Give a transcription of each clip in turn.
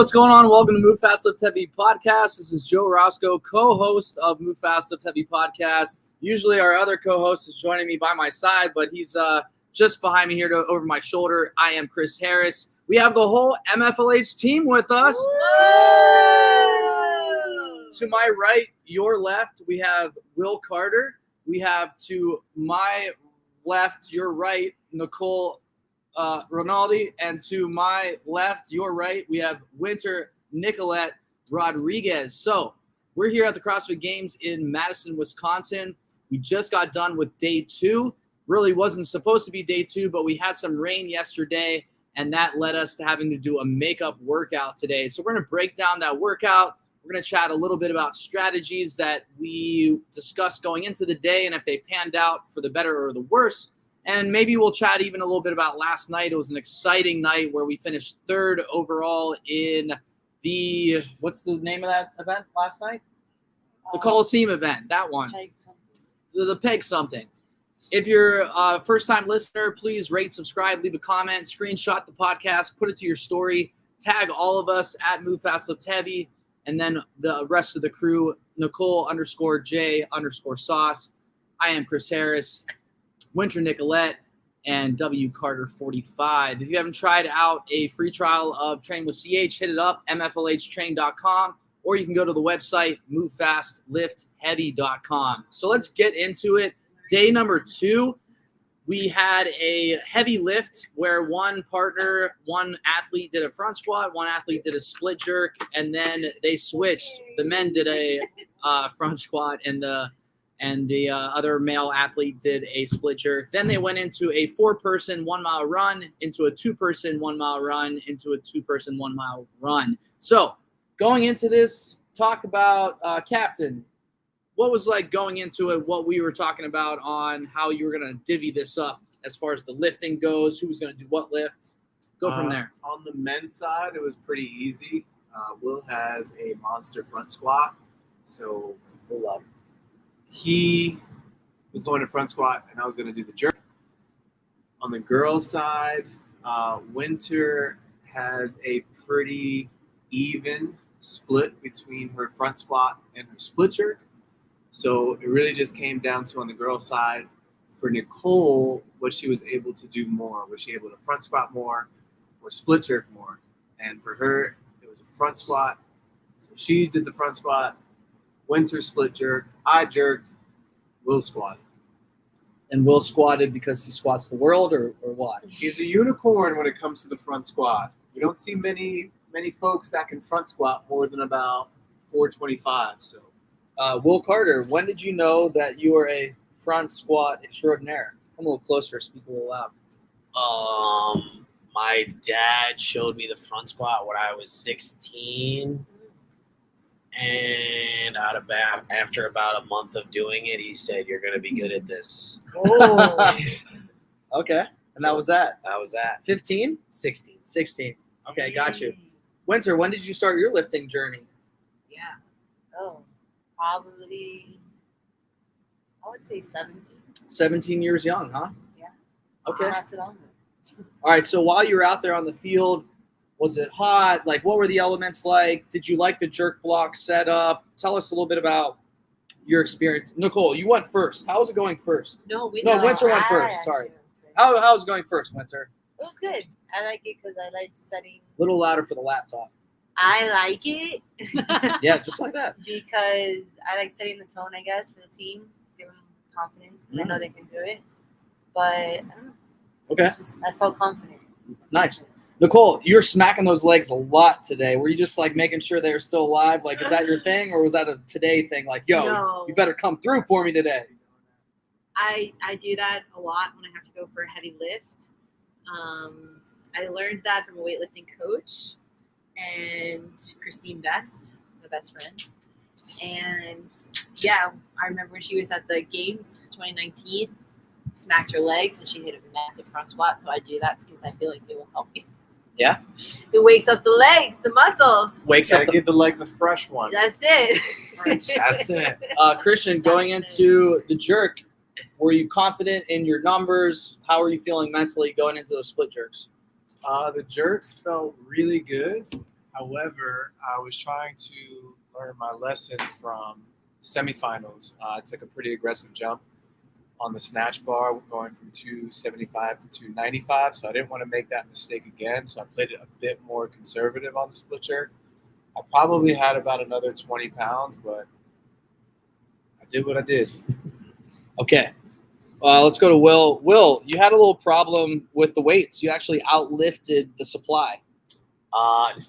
what's going on? Welcome to Move Fast Lift Heavy podcast. This is Joe Roscoe, co-host of Move Fast Lift Heavy podcast. Usually our other co-host is joining me by my side, but he's just behind me here over my shoulder. I am Chris Harris. We have the whole MFLH team with us. Whoa! To my right, your left, we have Will Carter. We have to my left, your right, Nicole Ronaldi, and to my left, your right, we have Winter Nicolette Rodriguez. So we're here at the CrossFit Games in Madison, Wisconsin. We just got done with day 2. Really wasn't supposed to be day 2, but we had some rain yesterday, and that led us to having to do a makeup workout today. So we're going to break down that workout. We're going to chat a little bit about strategies that we discussed going into the day and if they panned out for the better or the worse. And maybe we'll chat even a little bit about last night. It was an exciting night where we finished 3rd overall in the, what's the name of that event last night? The Coliseum event, that one. The Peg something. If you're a first-time listener, please rate, subscribe, leave a comment, screenshot the podcast, put it to your story, tag all of us at Move Fast Lift Heavy, and then the rest of the crew, Nicole_J_Sauce. I am Chris Harris, Winter Nicolette, and W Carter 45. If you haven't tried out a free trial of Train with CH, hit it up, mflhtrain.com, or you can go to the website, movefastliftheavy.com. So let's get into it. Day number 2, we had a heavy lift where one athlete did a front squat, one athlete did a split jerk, and then they switched. The men did a front squat, and the other male athlete did a split jerk. Then they went into a 4-person 1-mile run, into a 2-person 1-mile run, into a 2-person 1-mile run. So going into this, talk about Captain. What was like going into it, what we were talking about on how you were going to divvy this up as far as the lifting goes, who was going to do what lift? Go from there. On the men's side, it was pretty easy. Will has a monster front squat, so he was going to front squat, and I was going to do the jerk. On the girls' side, Winter has a pretty even split between her front squat and her split jerk. So it really just came down to, on the girls' side, for Nicole, what she was able to do more. Was she able to front squat more or split jerk more? And for her, it was a front squat. So she did the front squat. Winter split jerked. I jerked. Will squatted. And Will squatted because he squats the world, or what? He's a unicorn when it comes to the front squat. We don't see many folks that can front squat more than about 425. So. Will Carter, when did you know that you were a front squat extraordinaire? Come a little closer, speak a little loud. My dad showed me the front squat when I was 16. And after about a month of doing it, he said, "You're going to be good at this." Oh. Okay. And that was that? That was that. 15? 16. 16. Okay, got you. Winter, when did you start your lifting journey? Yeah. Probably, I would say 17. 17 years young, huh? Yeah. Okay. Not too long. All right, so while you were out there on the field, was it hot? Like, what were the elements like? Did you like the jerk block setup? Tell us a little bit about your experience. Nicole, you went first. How was it going first? Winter went first. Sorry. How was it going first, Winter? It was good. I like it because I like setting. A little louder for the laptop. I like it. Yeah, just like that. Because I like setting the tone, I guess, for the team. Give them confidence. I know they can do it. But I don't know. Okay. I felt confident. Nice. Nicole, you're smacking those legs a lot today. Were you just like making sure they're still alive? Like, is that your thing, or was that a today thing? Like, yo, you better come through for me today. I do that a lot when I have to go for a heavy lift. I learned that from a weightlifting coach and Christine Best, my best friend. And yeah, I remember when she was at the games 2019, smacked her legs and she hit a massive front squat. So I do that because I feel like it will help me. Yeah. It wakes up the legs, the muscles. Wakes up. Give the legs a fresh one. That's it. That's it. Christian, going into the jerk, were you confident in your numbers? How are you feeling mentally going into those split jerks? The jerks felt really good. However, I was trying to learn my lesson from semifinals. I took a pretty aggressive jump on the snatch bar, going from 275 to 295. So I didn't want to make that mistake again. So I played it a bit more conservative on the split jerk. I probably had about another 20 pounds, but I did what I did. Okay. Let's go to Will. Will, you had a little problem with the weights. You actually outlifted the supply.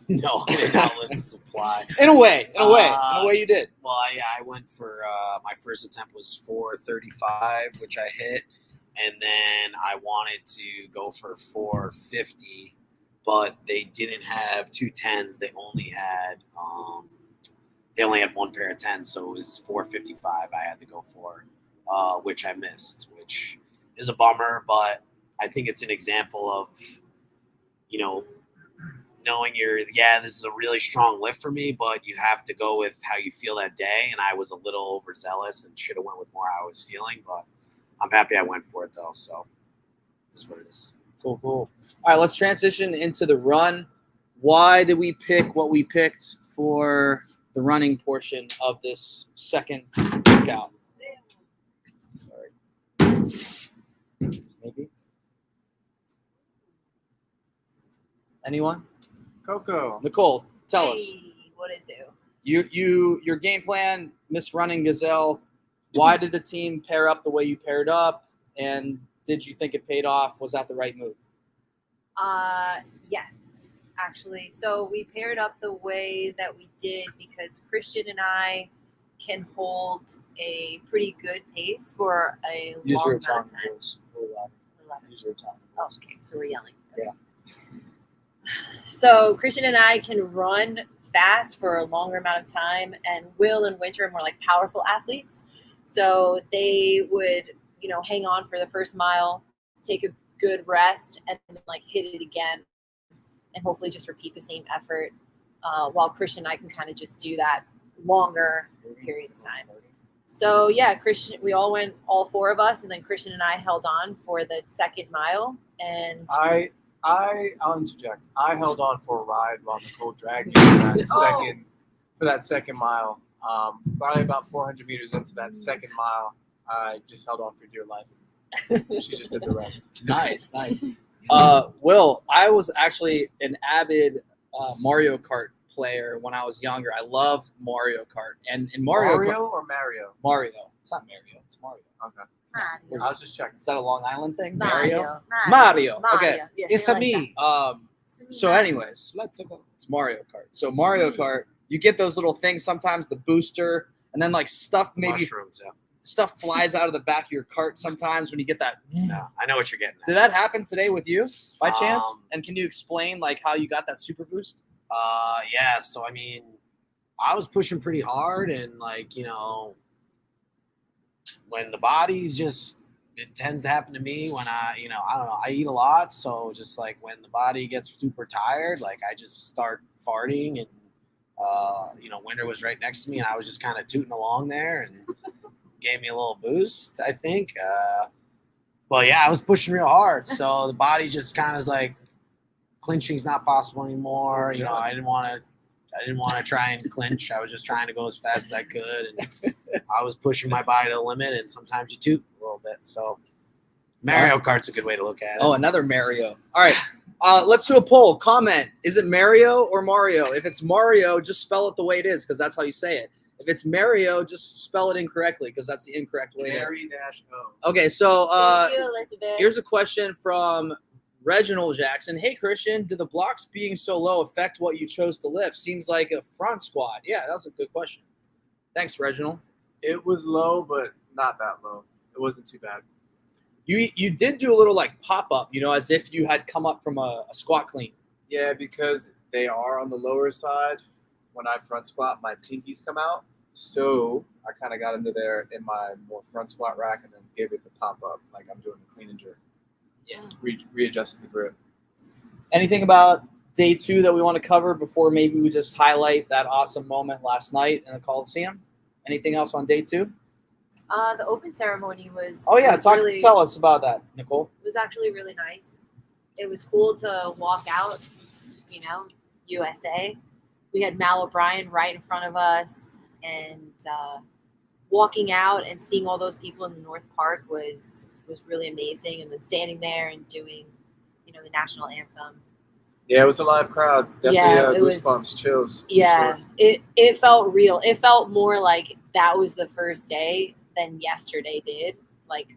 No, I didn't outlive the supply. In a way you did. Well, I went for my first attempt was 435, which I hit, and then I wanted to go for 450, but they didn't have 210s. They only had one pair of 10s, so it was 455. I had to go for, which I missed, which is a bummer. But I think it's an example of, knowing this is a really strong lift for me, but you have to go with how you feel that day. And I was a little overzealous and should have went with more how I was feeling, but I'm happy I went for it though. So this is what it is. Cool. All right, let's transition into the run. Why did we pick what we picked for the running portion of this second workout? Sorry. Maybe. Anyone? Coco. Nicole, tell us. What it do? Your game plan, Miss Running Gazelle. Why did the team pair up the way you paired up? And did you think it paid off? Was that the right move? Yes, actually. So we paired up the way that we did because Christian and I can hold a pretty good pace for a long amount of time. 11. Use your tongue. Oh, okay, so we're yelling. Yeah. So Christian and I can run fast for a longer amount of time, and Will and Winter are more like powerful athletes. So they would, hang on for the first mile, take a good rest, and then hit it again, and hopefully just repeat the same effort. While Christian and I can kind of just do that longer periods of time. So yeah, Christian, we all went, all four of us, and then Christian and I held on for the second mile, and I'll interject. I held on for a ride while Nicole dragged me for that second mile. Probably about 400 meters into that second mile, I just held on for dear life. She just did the rest. Nice. Will, I was actually an avid Mario Kart player when I was younger. I loved Mario Kart. And in Mario or Mario? Mario. It's not Mario. It's Mario. Okay. I was just checking. Is that a Long Island thing? Mario. Okay. Yeah, It's a me. So anyways, let's go. It's Mario Kart. So Mario Kart, you get those little things sometimes, the booster, and then stuff Mushrooms, yeah. stuff flies out of the back of your cart sometimes when you get that. No, I know what you're getting at. Did that happen today with you by chance? And can you explain how you got that super boost? Yeah. So I mean, I was pushing pretty hard, and when the body's it tends to happen to me when I don't know, I eat a lot. So just when the body gets super tired, I just start farting, and Winter was right next to me, and I was just kind of tooting along there, and gave me a little boost, I think. But yeah, I was pushing real hard. So the body just kind of is clinching's not possible anymore. I didn't want to try and clinch. I was just trying to go as fast as I could, and I was pushing my body to the limit. And sometimes you toot a little bit. So Mario Kart's a good way to look at it. Oh, another Mario. All right, let's do a poll. Comment: is it Mario or Mario? If it's Mario, just spell it the way it is because that's how you say it. If it's Mario, just spell it incorrectly because that's the incorrect way. Mary-O. Okay, so Thank you, Elizabeth. here's a question from Reginald Jackson. Hey, Christian, did the blocks being so low affect what you chose to lift? Seems like a front squat. Yeah, that was a good question. Thanks, Reginald. It was low, but not that low. It wasn't too bad. You did do a little pop-up, as if you had come up from a squat clean. Yeah, because they are on the lower side. When I front squat, my pinkies come out. So I kind of got into there in my more front squat rack and then gave it the pop-up like I'm doing a clean and jerk. Yeah. Readjusted the grip. Anything about day 2 that we want to cover before maybe we just highlight that awesome moment last night in the Coliseum? Anything else on day 2? The open ceremony was. Oh yeah, was really, tell us about that, Nicole. It was actually really nice. It was cool to walk out, USA, we had Mal O'Brien right in front of us, and walking out and seeing all those people in the North Park was really amazing. And then standing there and doing, the national anthem. Yeah, it was a live crowd. Definitely Yeah, it goosebumps, was- chills. for Yeah, sure. it felt real. It felt more like that was the first day than yesterday did, like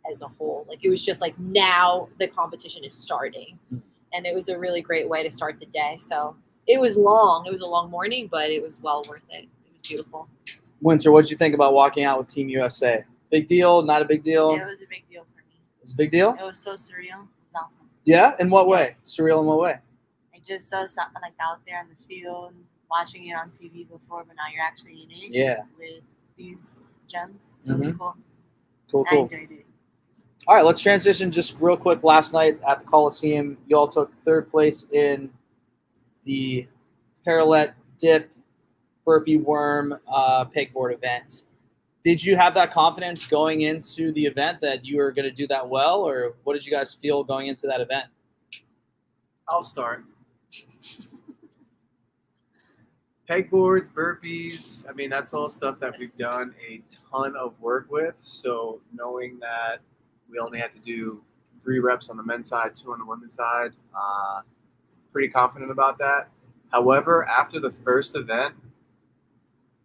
as a whole. Like it was just like now the competition is starting, and it was a really great way to start the day. So it was long. It was a long morning, but it was well worth it. It was beautiful. Winter, what did you think about walking out with Team USA? Big deal? Not a big deal? It was a big deal for me. It's a big deal? It was so surreal. It was awesome. Yeah? In what way? Surreal in what way? I just saw something like out there on the field, watching it on TV before, but now you're actually in it. Yeah. With these gems, so it's cool. Cool, I cool. enjoyed it. All right, let's transition just real quick. Last night at the Coliseum, you all took third place in the parallel dip, burpee worm, pegboard event. Did you have that confidence going into the event that you were going to do that well, or what did you guys feel going into that event? I'll start. Pegboards, burpees, I mean, that's all stuff that we've done a ton of work with. So knowing that we only had to do 3 reps on the men's side, 2 on the women's side, pretty confident about that. However, after the first event,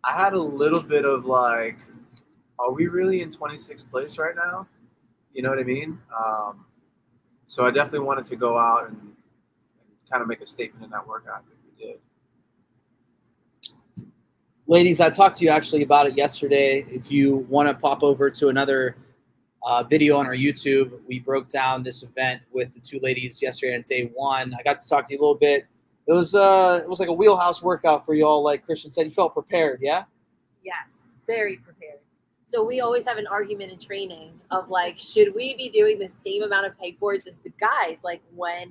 I had a little bit of like, are we really in 26th place right now? You know what I mean? So I definitely wanted to go out and kind of make a statement in that workout. I think we did. Ladies, I talked to you actually about it yesterday. If you want to pop over to another video on our YouTube, we broke down this event with the 2 ladies yesterday on day 1. I got to talk to you a little bit. It was like a wheelhouse workout for you all. Like Christian said, you felt prepared, yeah? Yes, very prepared. So we always have an argument in training of like, should we be doing the same amount of pegboards as the guys? Like when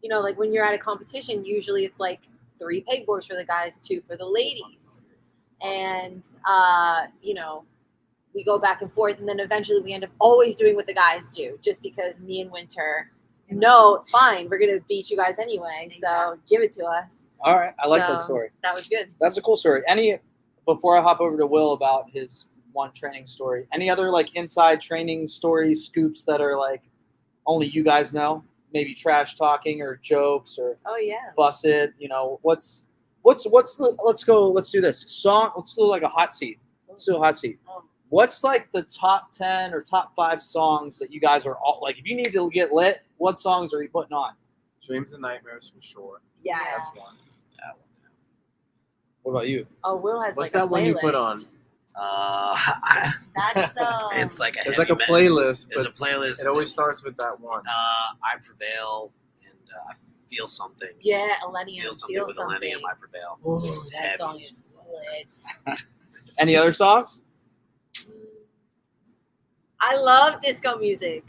you're at a competition, usually it's like 3 pegboards for the guys, 2 for the ladies. And, we go back and forth, and then eventually we end up always doing what the guys do, just because me and Winter, no, fine, we're going to beat you guys anyway. So give it to us. All right. I like that So, story. That was good. That's a cool story. Before I hop over to Will about his one training story, any other like inside training stories, scoops that are like only you guys know? Maybe trash talking or jokes or Oh, yeah. bust it. Let's do this song. Let's do like a hot seat. Let's do a hot seat. Oh. What's like the top 10 or top 5 songs that you guys are all like, if you need to get lit, what songs are you putting on? Dreams and Nightmares for sure. Yes. That's one. That one. What about you? Oh, Will has What's like a that one you put playlist. on? That's It's like a It's heavy like a metal. playlist, There's a but playlist. it always starts with that one. I Prevail and I Feel Something. Yeah, Millennium. Feel Something Feel with something. Millennium, I Prevail. Ooh, It's that heavy. song is lit. Any other songs? I love disco music.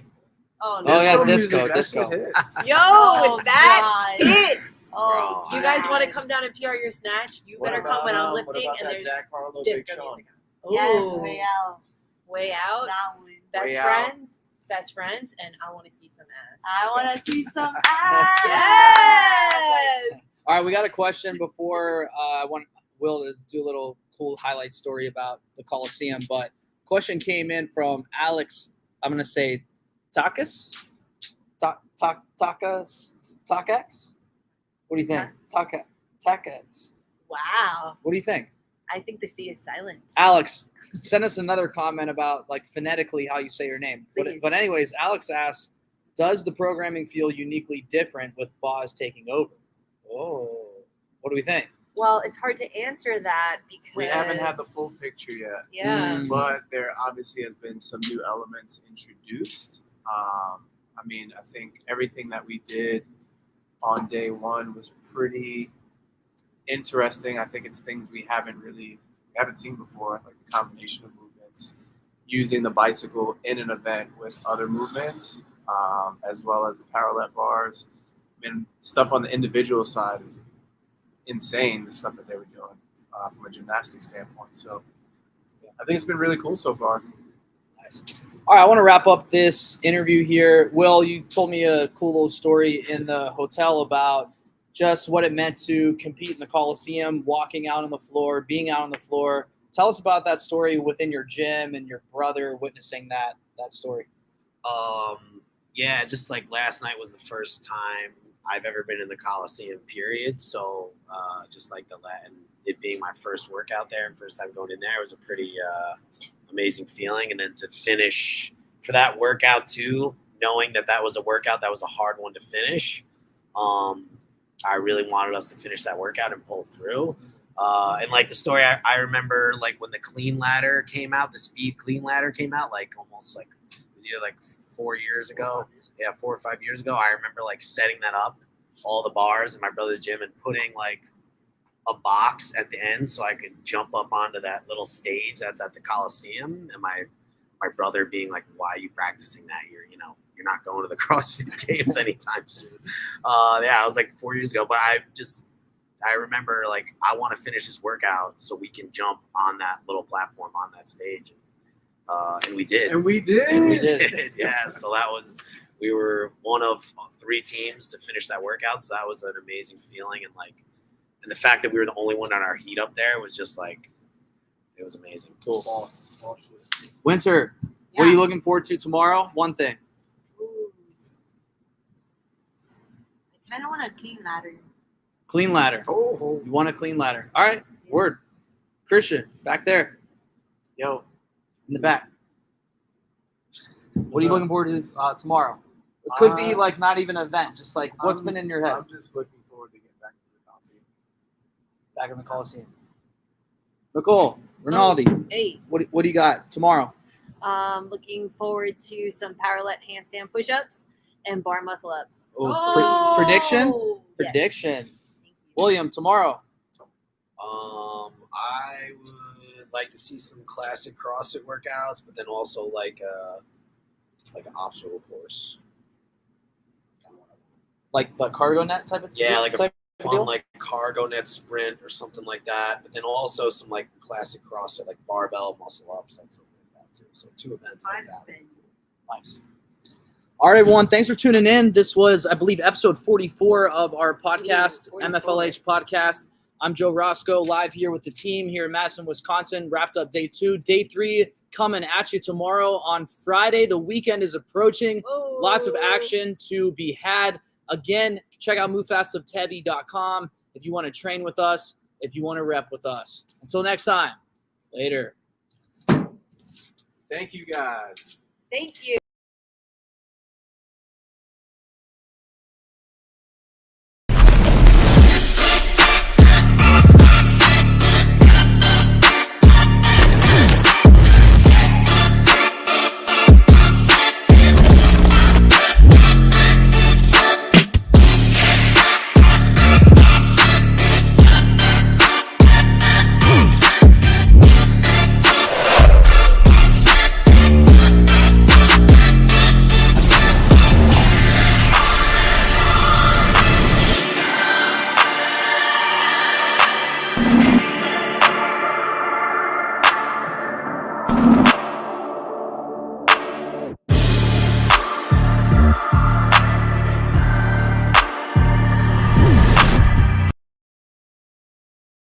Oh, Oh, yeah, music, disco, that disco. shit hits. Yo, Oh, that God. hits. Oh, Bro, You guys want to God. come down and PR your snatch? You What better about, come when I'm what lifting about and that there's Jack Harlow, Big disco Sean? music. Yes, Ooh. way out. Way out. That one. Best Way Out. friends. Best friends, and I want to see some ass. I want to see some ass. Yes. All right, we got a question before I want Will to do a little cool highlight story about the Coliseum. But question came in from Alex. I'm gonna say Takas. Takax. What do you think? Takax. Wow. What do you think? I think the C is silent. Alex, send us another comment about like phonetically how you say your name. Please. But anyways, Alex asks, does the programming feel uniquely different with Boz taking over? Oh, what do we think? Well, it's hard to answer that because We haven't had the full picture yet, Yeah. Mm. but there obviously has been some new elements introduced. I mean, I think everything that we did on day 1 was pretty interesting. I think it's things we haven't seen before, like the combination of movements, using the bicycle in an event with other movements, as well as the parallel bars. I mean, stuff on the individual side is insane, the stuff that they were doing from a gymnastics standpoint. So I think it's been really cool so far. Nice. All right, I want to wrap up this interview here. Will, you told me a cool little story in the hotel about just what it meant to compete in the Coliseum, walking out on the floor, being out on the floor. Tell us about that story within your gym and your brother witnessing that story. Yeah, just like last night was the first time I've ever been in the Coliseum, period. So just like and it being my first workout there and first time going in there, it was a pretty amazing feeling. And then to finish for that workout too, knowing that was a workout that was a hard one to finish. I really wanted us to finish that workout and pull through. And like the story, I remember like when the clean ladder came out, the speed clean ladder came out, like almost like it was either like 4 years ago. Yeah, 4 or 5 years ago. I remember like setting that up, all the bars in my brother's gym, and putting like a box at the end so I could jump up onto that little stage that's at the Coliseum. And my brother being like, "Why are you practicing that? You're not going to the CrossFit Games anytime soon." Yeah, it was like 4 years ago. But I remember like I want to finish this workout so we can jump on that little platform on that stage. And we did. And we did. Yeah. So we were one of 3 teams to finish that workout. So that was an amazing feeling. And the fact that we were the only one on our heat up there was just like, it was amazing. Cool. Winter, what are you looking forward to tomorrow? One thing. Ooh. I kind of want a clean ladder. Clean ladder. Oh. You want a clean ladder. All right. Word. Christian, back there. Yo. In the back. What are you looking forward to tomorrow? It could be like not even an event, just like what's been in your head. I'm just looking forward to getting back into the Coliseum. Back in the Coliseum. Nicole, Rinaldi, Hey, what do you got tomorrow? looking forward to some powerlet handstand push-ups and bar muscle ups. Prediction? Yes. Prediction. Thank you. William, tomorrow. I would like to see some classic CrossFit workouts, but then also like an obstacle course. Like the cargo net type of Yeah, like a type of fun deal? like cargo net sprint or something like that. But then also some like classic CrossFit, like barbell muscle ups, like something like that too. So 2 events like that. Nice. All right, everyone. Thanks for tuning in. This was, I believe, episode 44 of our podcast, 44. MFLH podcast. I'm Joe Roscoe, live here with the team here in Madison, Wisconsin. Wrapped up day 2. Day 3 coming at you tomorrow on Friday. The weekend is approaching. Whoa. Lots of action to be had. Again, check out movefastliftheavy.com if you want to train with us, if you want to rep with us. Until next time, later. Thank you, guys. Thank you.